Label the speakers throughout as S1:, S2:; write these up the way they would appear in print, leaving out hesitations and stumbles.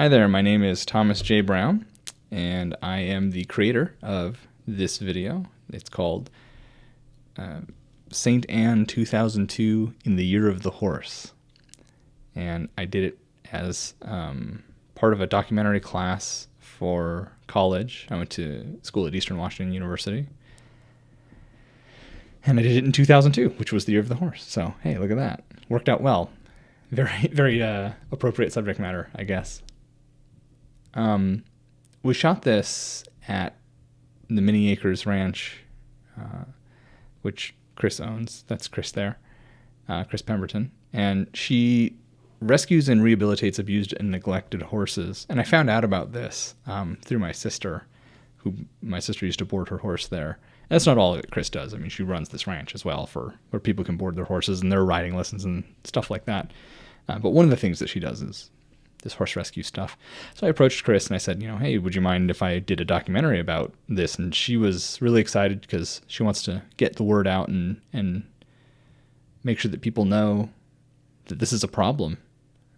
S1: Hi there, my name is Thomas J. Brown, and I am the creator of this video. It's called St. Anne 2002 in the Year of the Horse. And I did it as part of a documentary class for college. I went to school at Eastern Washington University. And I did it in 2002, which was the Year of the Horse. So, hey, look at that. Worked out well. Very, very appropriate subject matter, I guess. We shot this at the Mini Acres Ranch, which Chris owns. That's Chris there, Chris Pemberton. And she rescues and rehabilitates abused and neglected horses. And I found out about this through my sister, my sister used to board her horse there. And that's not all that Chris does. I mean, she runs this ranch as well where people can board their horses and their riding lessons and stuff like that. But one of the things that she does is this horse rescue stuff. So I approached Chris and I said, hey, would you mind if I did a documentary about this? And she was really excited because she wants to get the word out and make sure that people know that this is a problem.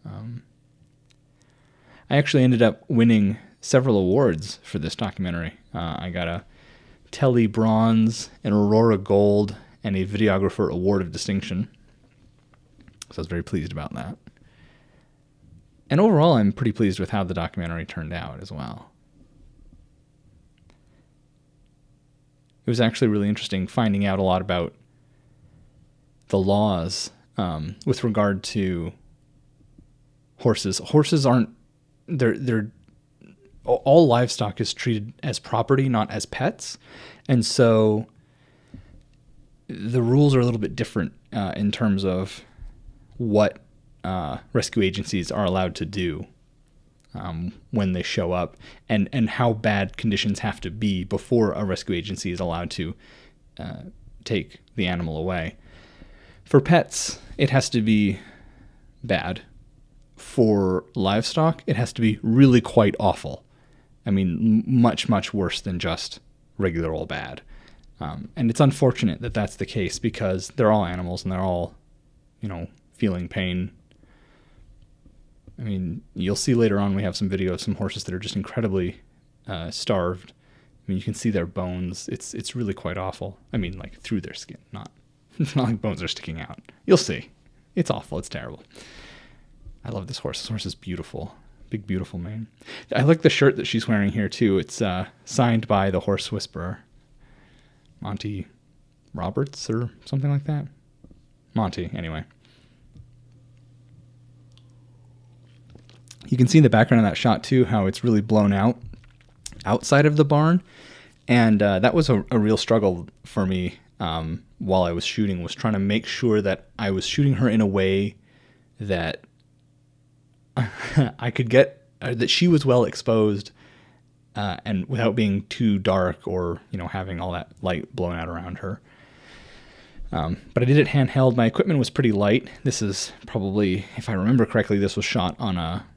S1: I actually ended up winning several awards for this documentary. I got a Telly Bronze, an Aurora Gold, and a Videographer Award of Distinction. So I was very pleased about that. And overall, I'm pretty pleased with how the documentary turned out as well. It was actually really interesting finding out a lot about the laws with regard to horses. Horses aren't, they're all livestock is treated as property, not as pets. And so the rules are a little bit different in terms of what rescue agencies are allowed to do when they show up and how bad conditions have to be before a rescue agency is allowed to take the animal away. For pets, it has to be bad. For livestock, it has to be really quite awful. I mean, much, much worse than just regular old bad. And it's unfortunate that that's the case because they're all animals and they're all, feeling pain. I mean, you'll see later on we have some video of some horses that are just incredibly starved. I mean, you can see their bones. It's really quite awful. I mean, like through their skin, it's not like bones are sticking out. You'll see. It's awful. It's terrible. I love this horse. This horse is beautiful. Big, beautiful mane. I like the shirt that she's wearing here, too. It's signed by the Horse Whisperer. Monty Roberts or something like that. Monty, anyway. You can see in the background of that shot, too, how it's really blown out outside of the barn. And that was a real struggle for me while I was shooting, was trying to make sure that I was shooting her in a way that I could get that she was well exposed and without being too dark or having all that light blown out around her. But I did it handheld. My equipment was pretty light. This is probably, if I remember correctly, this was shot on a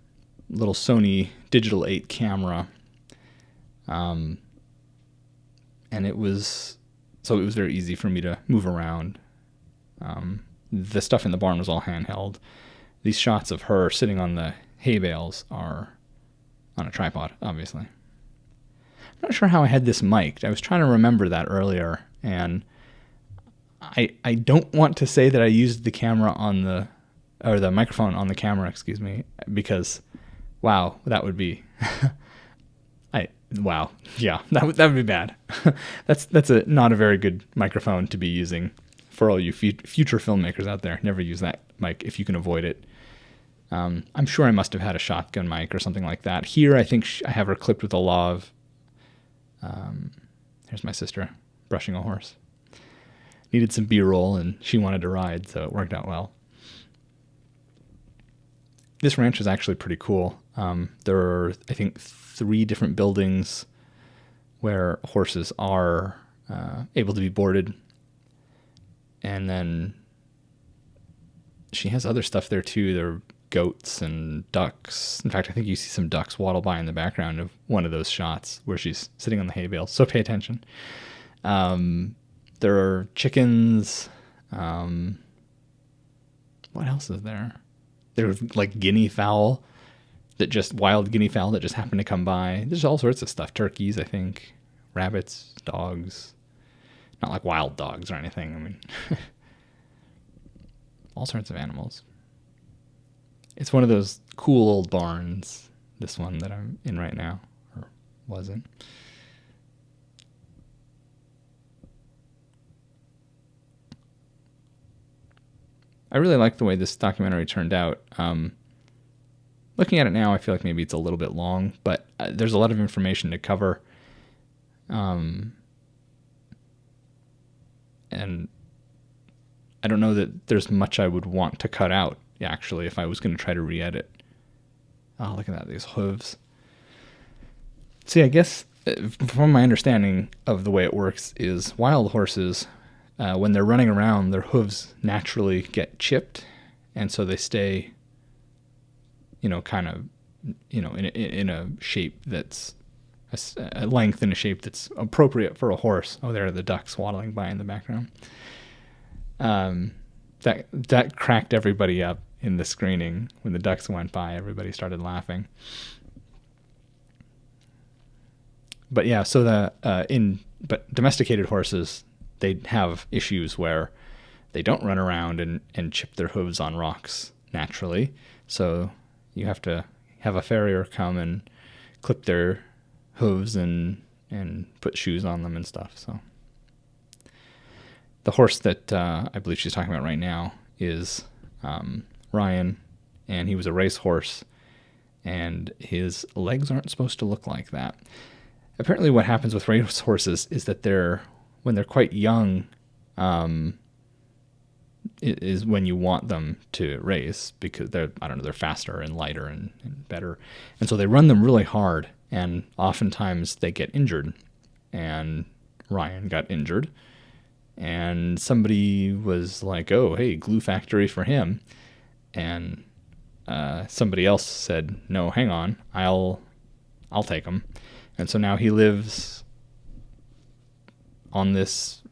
S1: little Sony Digital 8 camera, and it was very easy for me to move around. The stuff in the barn was all handheld. These shots of her sitting on the hay bales are on a tripod, obviously. I'm not sure how I had this mic'd. I was trying to remember that earlier, and I don't want to say that I used the microphone on the camera, excuse me, because, wow, that would be, that would be bad. That's not a very good microphone to be using. For all you future filmmakers out there, never use that mic if you can avoid it. I'm sure I must have had a shotgun mic or something like that. Here, I think I have her clipped with a lav. Here's my sister brushing a horse. Needed some B-roll, and she wanted to ride, so it worked out well. This ranch is actually pretty cool. There are, I think, 3 different buildings where horses are able to be boarded. And then she has other stuff there, too. There are goats and ducks. In fact, I think you see some ducks waddle by in the background of one of those shots where she's sitting on the hay bale. So pay attention. There are chickens. What else is there? There's like guinea fowl. that just wild guinea fowl that just happen to come by. There's all sorts of stuff. Turkeys, I think, rabbits, dogs. Not like wild dogs or anything. I mean, all sorts of animals. It's one of those cool old barns, this one that I'm in right now, or was in. I really like the way this documentary turned out. Looking at it now, I feel like maybe it's a little bit long, but there's a lot of information to cover. And I don't know that there's much I would want to cut out, actually, if I was going to try to re-edit. Oh, look at that, these hooves. See, I guess from my understanding of the way it works is wild horses, when they're running around, their hooves naturally get chipped, and so they stay, kind of, in a shape that's a length and a shape that's appropriate for a horse. Oh, there are the ducks waddling by in the background. That cracked everybody up in the screening. When the ducks went by, everybody started laughing. But yeah, so but domesticated horses, they have issues where they don't run around and chip their hooves on rocks naturally. So you have to have a farrier come and clip their hooves and put shoes on them and stuff. So the horse that I believe she's talking about right now is Ryan, and he was a race horse, and his legs aren't supposed to look like that. Apparently what happens with race horses is that when they're quite young, it is when you want them to race, because they're faster and lighter and better. And so they run them really hard, and oftentimes they get injured. And Ryan got injured, and somebody was like, oh, hey, glue factory for him. And somebody else said, no, hang on, I'll take him. And so now he lives on this,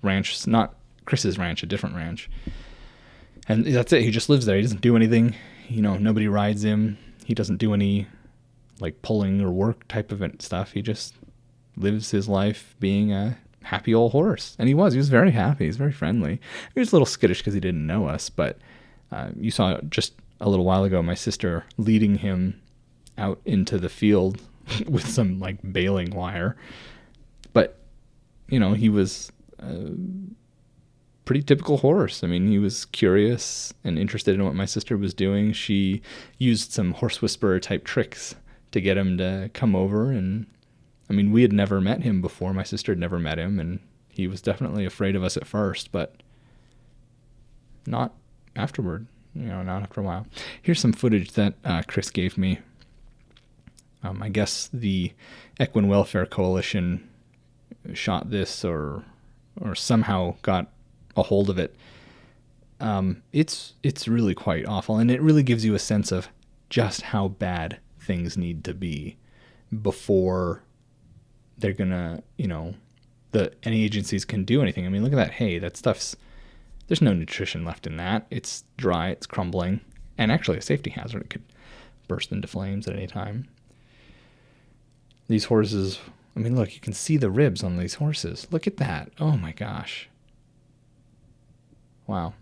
S1: ranch, not Chris's ranch, a different ranch. And that's it. He just lives there. He doesn't do anything. Nobody rides him. He doesn't do any like pulling or work type of stuff. He just lives his life being a happy old horse. And he was very happy. He's very friendly. He was a little skittish because he didn't know us, but you saw just a little while ago my sister leading him out into the field with some like baling wire. But he was pretty typical horse. I mean, he was curious and interested in what my sister was doing. She used some horse whisperer type tricks to get him to come over. And I mean, we had never met him before. My sister had never met him, and he was definitely afraid of us at first, but not afterward, not after a while. Here's some footage that Chris gave me. I guess the Equine Welfare Coalition shot this or somehow got a hold of it. It's really quite awful, and it really gives you a sense of just how bad things need to be before they're gonna, any agencies can do anything. I mean, look at that hay. That stuff's, there's no nutrition left in that. It's dry, it's crumbling, and actually a safety hazard. It could burst into flames at any time. These horses, I mean, look, you can see the ribs on these horses. Look at that. Oh my gosh. Wow.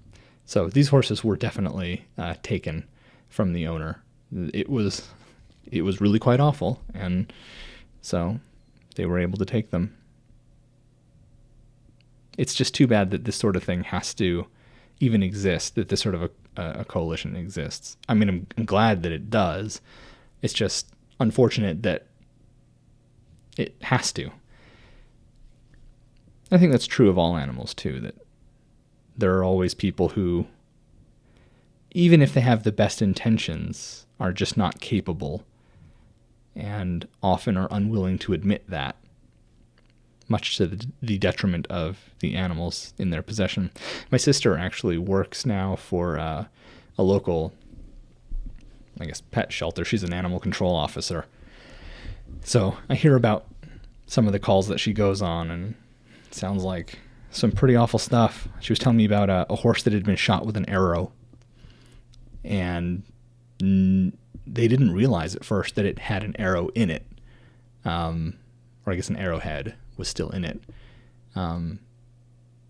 S1: So these horses were definitely taken from the owner. It was really quite awful, and so they were able to take them. It's just too bad that this sort of thing has to even exist, that this sort of a coalition exists. I mean, I'm glad that it does. It's just unfortunate that it has to. I think that's true of all animals too, that there are always people who, even if they have the best intentions, are just not capable, and often are unwilling to admit that, much to the detriment of the animals in their possession. My sister actually works now for a local, I guess, pet shelter. She's an animal control officer. So I hear about some of the calls that she goes on, and it sounds like some pretty awful stuff. She was telling me about a horse that had been shot with an arrow, and
S2: they didn't realize at first that it had an arrow in it. Or I guess an arrowhead was still in it. I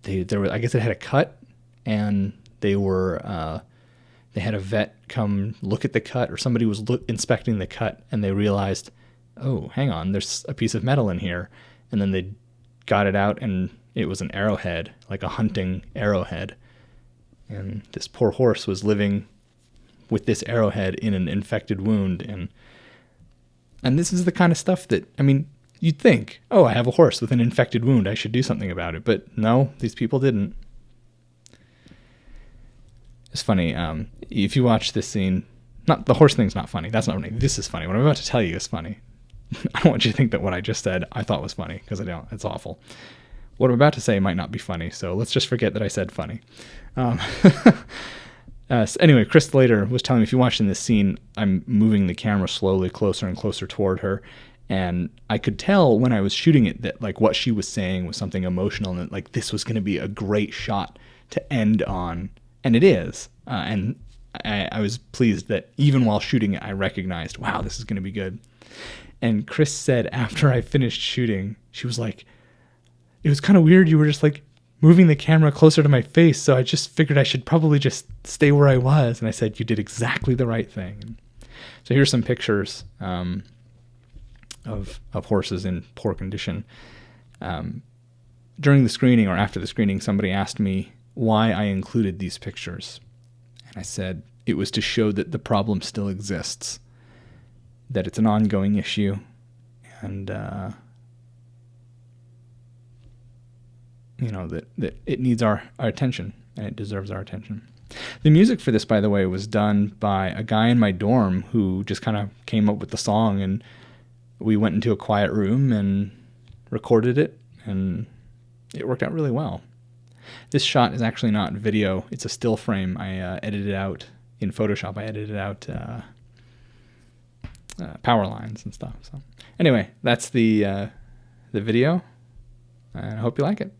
S2: guess it had a cut, and they had a vet come look at the cut, or somebody was inspecting the cut, and they realized, oh, hang on, there's a piece of metal in here. And then they got it out, and it was an arrowhead, like a hunting arrowhead. And this poor horse was living with this arrowhead in an infected wound. And this is the kind of stuff that, I mean, you'd think, oh, I have a horse with an infected wound, I should do something about it. But no, these people didn't. It's funny. If you watch this scene, not the horse thing's not funny. That's not funny. This is funny. What I'm about to tell you is funny. I don't want you to think that what I just said I thought was funny, because I don't. It's awful. What I'm about to say might not be funny, so let's just forget that I said funny. Anyway, Chris later was telling me, if you watch in this scene, I'm moving the camera slowly closer and closer toward her, and I could tell when I was shooting it that like what she was saying was something emotional, and that like this was going to be a great shot to end on, and it is. And I was pleased that even while shooting it, I recognized, wow, this is going to be good. And Chris said after I finished shooting, she was like, it was kind of weird. You were just like moving the camera closer to my face. So I just figured I should probably just stay where I was. And I said, you did exactly the right thing. So here's some pictures of horses in poor condition. During the screening, or after the screening, somebody asked me why I included these pictures. And I said it was to show that the problem still exists, that it's an ongoing issue, and that it needs our attention, and it deserves our attention. The music for this, by the way, was done by a guy in my dorm who just kind of came up with the song, and we went into a quiet room and recorded it, and it worked out really well. This shot is actually not video. It's a still frame. I edited out in Photoshop. I edited out power lines and stuff. So anyway, that's the video, and I hope you like it.